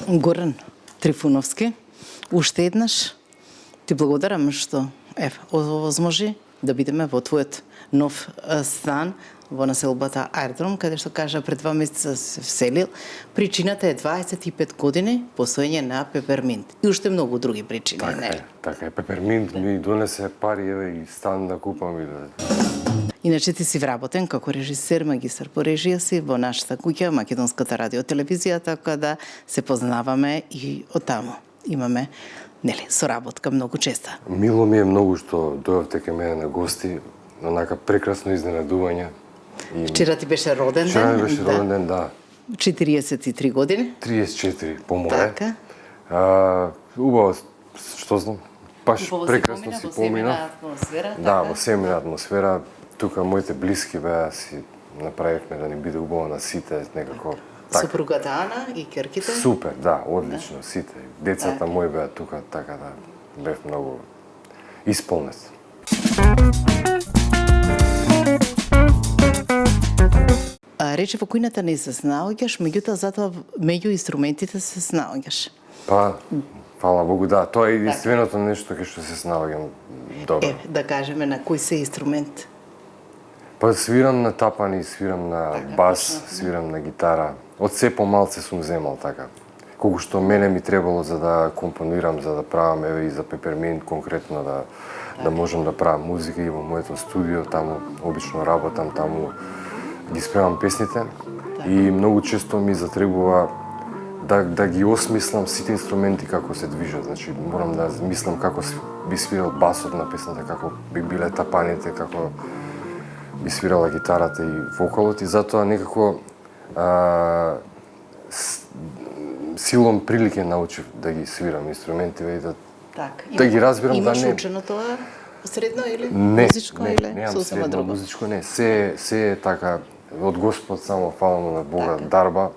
Горан Трифуновски, уште еднаш ти благодарам што овозможи да бидеме во твојот нов стан во населбата Аердром, каде што кажа пред 2 месеца се вселил. Причината е 25 години постоење на Пеперминт и уште многу други причини. Така е. Пеперминт ми донесе пари и стан да купам и да... Иначе ти си вработен како режисер, магистар по режија си во нашата куќа, Македонската радиотелевизија, така да се познаваме и оттаму. Имаме, соработка многу честа. Мило ми е многу што дојавте кај мене на гости, онака прекрасно изненадување. Вчера ти беше роден ден? Вчера ми беше роден ден, да. 43 години? 34 по моје. Така. Убаво, што знам, баш Убаво прекрасно си помина. Да, во семејна атмосфера. Тука моите блиски беа, си направивме да ни биде убаво на сите, некако... Супругата Ана и керките? Супер, да, одлично, сите. Децата мои беа тука, така да бев многу исполнет. Рече во кујната не се снаоѓаш, меѓутоа затоа меѓу инструментите се снаоѓаш. Па, фала Богу, да, тоа е единственото нешто кај што се снаоѓам добро. Да кажеме на кој се инструмент? Па свирам на тапани, свирам на бас, свирам на гитара. Од се помалце сум земал така. Колку што мене ми требало за да компонирам, за да правам еве и за Пеперминт конкретно да можам да правам музика и во моето студио, таму обично работам, таму ги спевам песните и многу често ми затребува да ги осмислам сите инструменти како се движат. Значи морам да мислам како би свирал басот на песната, како би биле тапаните, како би свирала гитарата и вокалот и затоа некако силом прилike научив да ги свирам инструментиве и да ги разбирам да не... Имаш учено тоа средно или не, музичко или немам средно музичко, не. Се е така од Господ само, фала му на Бога, дарба.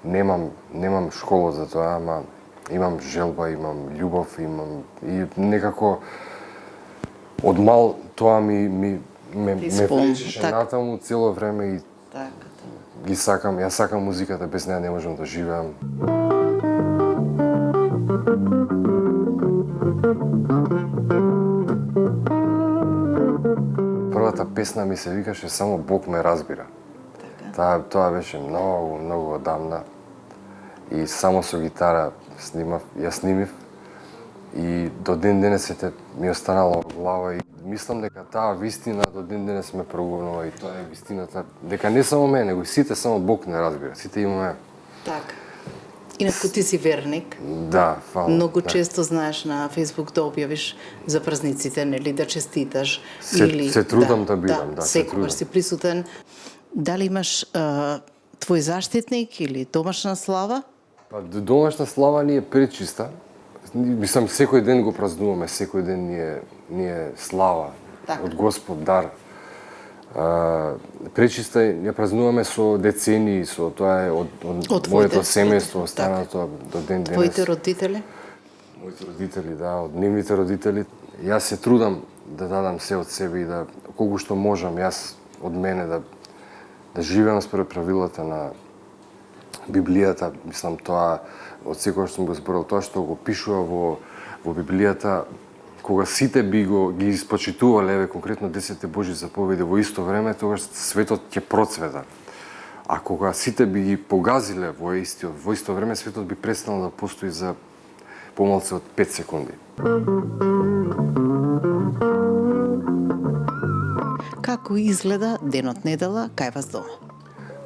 Немам школа за тоа, ама имам желба, имам љубов, имам и некако од мал тоа ме влечеше натаму цело време и ги сакам, јас сакам музиката, без неа не можам да живеам. Првата песна ми се викаше "Само Бог ме разбира". Тоа беше многу одамна и само со гитара ја снимив и до ден денес ми останала во глава и мислам дека таа вистина до ден денес ме прогонува и тоа е вистината, дека не само мене, него и сите, само Бог не разбира. Сите имаме. Така. Инаку ти си верник. Да, фала. Многу често знаеш на Фејсбук да објавиш за празниците, нели, да честиташ се трудам да бидам, да, се трудам. Секогаш си присутен. Дали имаш твој заштитник или домашна слава? Па домашна слава ни е пречиста. Мислам, секој ден го празнуваме, секој ден ни е слава од Господ дар. Пречиста ја празнуваме со децении, со тоа е од моето семејство останато до ден денес. Твоите родители? Моите родители, да, од нивните родители. Јас се трудам да дадам се од себе и да колку што можам јас од мене да живеам според правилата на Библијата. Мислам, тоа од секогаш сум го зборил, тоа што го пишува во Библијата, кога сите ги испочитувале, еве конкретно 10 Божји заповеди во исто време, тогаш светот ќе процвета. А кога сите би ги погазиле во исто време, светот би престанал да постои за помалку од 5 секунди. Како изгледа денот недела кај вас дома?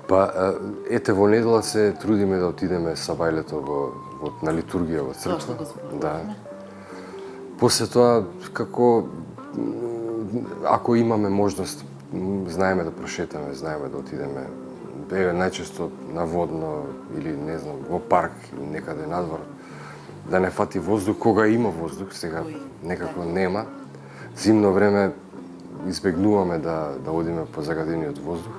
Па, ете, во недела се трудиме да отидеме сабајлето на литургија во црква. Да. После тоа, ако имаме можност, знаеме да прошетаме, знаеме да отидеме, најчесто на водно или не знам, во парк или некаде надвор, да не фати воздух, кога има воздух, сега некако нема. Зимно време избегнуваме да одиме по загадениот воздух.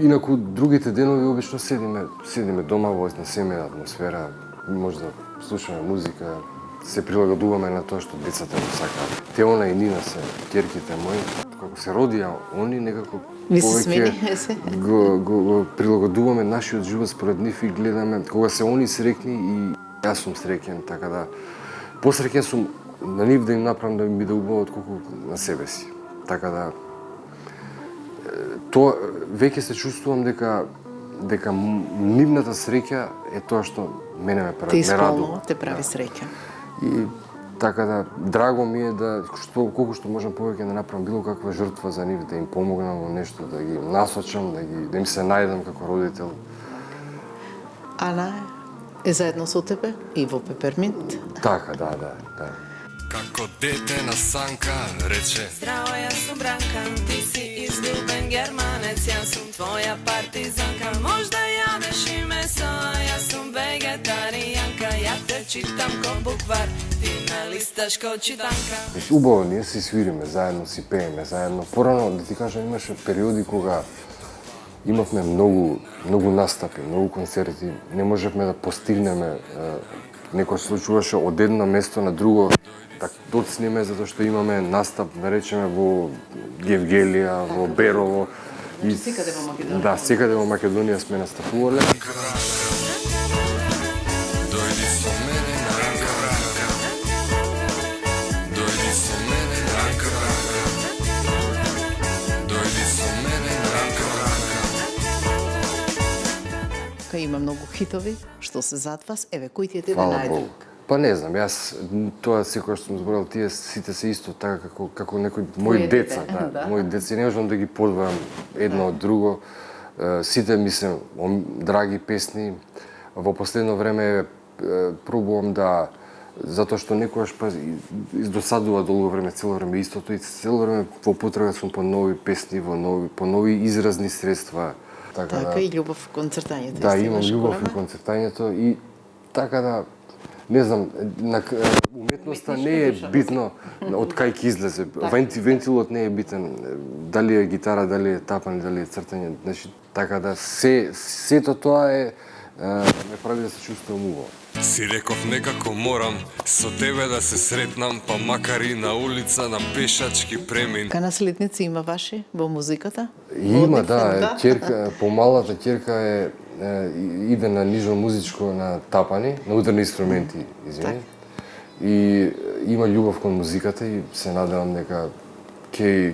Инаку другите денови обично седиме дома во една семејна атмосфера, може да слушаме музика, се прилагодуваме на тоа што децата го сакаат. Теона и Нина се ќерките мои. како се родија они, некако Ви се повеќе смени, го прилагодуваме нашиот живот според нив и гледаме кога се они среќни и јас сум среќен, така да посреќен сум на нив да им направам да ми биде убаво отколку на себе си. Така да тоа веќе се чувствувам дека нивната среќа е тоа што мене ме прави, Те ме радува. исполнува, те прави среќа. И така да драго ми е да колку што можам повеќе да направам било каква жртва за нив, да им помогнам во нешто, да ги насочам, да им се најдам како родител. Ана е заедно со тебе и во Пеперминт. Така, да. Како дете на санка рече: Здраво, јас сум Бранка, ти си изгубен германец, јас сум твоја партизанка. Можда јадеш и месо, а јас сум вегетаријанка. Ја те читам ко буквар, ти ме листаш ко читанка. Убаво, ние си свириме заедно, си пееме заедно. Порано, да ти кажам, имаше периоди кога имавме многу настапи, многу концерти, не можевме да постигнеме. Некој се случуваше од едно место на друго, так доцниме затоа што имаме настап, да речеме, во Гевгелија, во Берово. И секаде во Македонија. Да, секаде во Македонија сме настапувале. Дојди со мене на крака. Дојди со мене на крака. Дојди со мене на крака. Кај има многу хитови што се зад вас, еве кој ти е тебе Фала најден? Богу. Па не знам, јас тоа секогаш сум зборал, тие сите се исто така како некои мои Твои деца, дете, да. мои деца, не можам да ги подвојам едно од друго. Сите ми се драги песни. Во последно време пробувам да, затоа што некогаш па издосадува долго време, цело време истото и цело време во потрага сум по нови песни, по нови изразни средства. Така и љубов кон цртањето. Да, исто имам имаш љубов и голема? кон цртањето и така да не знам, уметноста не е битно од кај ќе излезе. Вентилот не е битен. Дали е гитара, дали е тапање, дали е цртање. Значи, така да сето тоа е ме прави да се чувствувам убаво. Си реков некако морам со тебе да се сретнам, па макар и на улица, на пешачки премин. Ка наследници има ваши во музиката? Има, да, ќерка, помалата ќерка иде на нижо музичко на тапани, на ударни инструменти, извини. И има љубов кон музиката и се надевам дека ќе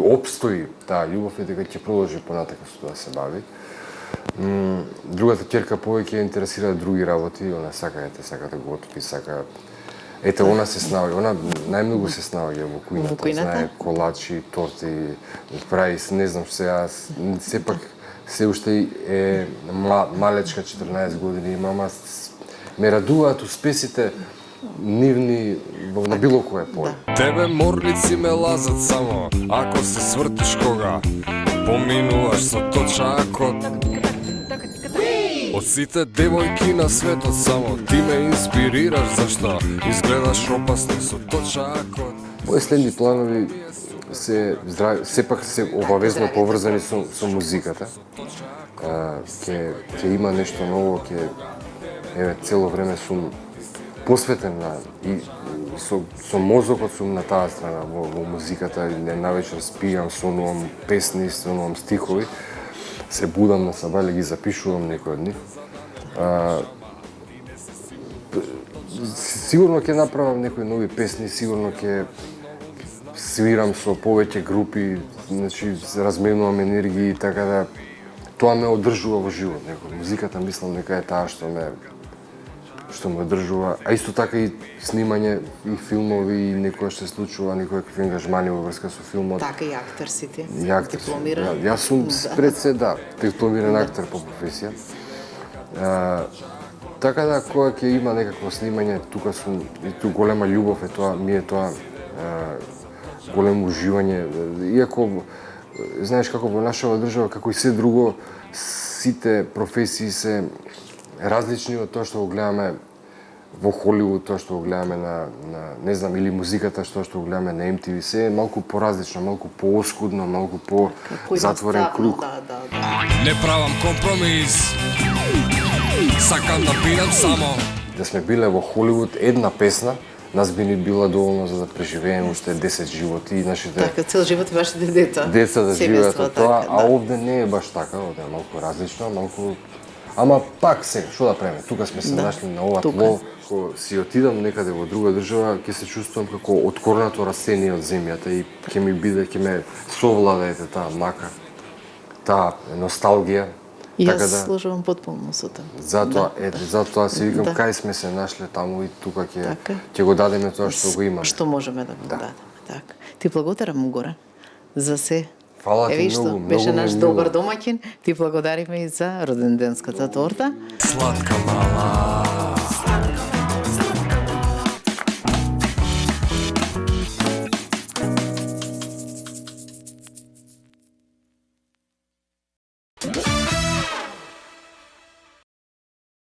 опстои таа љубов и дека ќе продолжи понатака со тоа да се бави. Другата ќерка повеќе интересира други работи, она сака да готви, сака. Ете, она се снаоѓа, она најмногу се снаоѓа во кујната, знае колачи, торти, прави, не знам што јас, сепак се уште е малечка, 14 години и мама ме радуваат успесите нивни на било кое поле. Тебе морлици ме лазат само, ако се свртиш кога поминуваш со точакот. Од сите девојки на светот само ти ме инспирираш, зашто изгледаш опасно со точакот. Мои следни планови сепак се обавезно поврзани со музиката. Ќе има нешто ново, цело време сум посветен на и со мозокот сум на таа страна во музиката, навечер спијам, сонувам песни, сонувам стихови. Се будам на сабајле, ги запишувам некои од нив. Сигурно ќе направам некои нови песни, сигурно ќе свирам со повеќе групи, значи разменувам енергии, така да тоа ме одржува во живот. Музиката мислам дека е таа што ме одржува, а исто така и снимање и филмови и некоја се случува, некои ангажмани во врска со филмот. Така и актер си ти, дипломиран. Јас сум пред се, дипломиран актер по професија. Така да, кога ќе има некакво снимање, тука сум, и ту голема љубов е тоа, ми е тоа големо уживање. Иако, знаеш како во нашава држава, како и се друго, сите професии се различни од тоа што го гледаме во Холивуд, тоа што го гледаме на не знам, или музиката што го гледаме на MTV, се е малку поразлично, малку пооскудно, малку по затворен круг. Не правам компромис, сакам да бидам само. Да сме биле во Холивуд една песна, нас би ни била доволно за да преживееме уште 10 животи и нашите Така, цел живот и вашите деца. деца да живеат Семејства, од тоа, така, а да. овде не е баш така, овде е малку различно, малку. Ама пак сега, што да правиме? Тука сме се нашли на ова тука. тло, кога си отидам некаде во друга држава, ќе се чувствувам како откорнато растение од земјата и ќе ми биде, ќе ме совлада таа мака, таа носталгија. И Така јас да, служувам потполно со тоа. затоа, затоа си викам Да. кај сме се нашле таму и тука Така. ќе го дадеме тоа што го имаме. Што можеме да го дадеме, така. Ти благодарам, Горан, за се. Фала ти Еви што, многу, беше многу ми е наш мило. добар домаќин. Ти благодариме и за роденденската торта. Сладка мала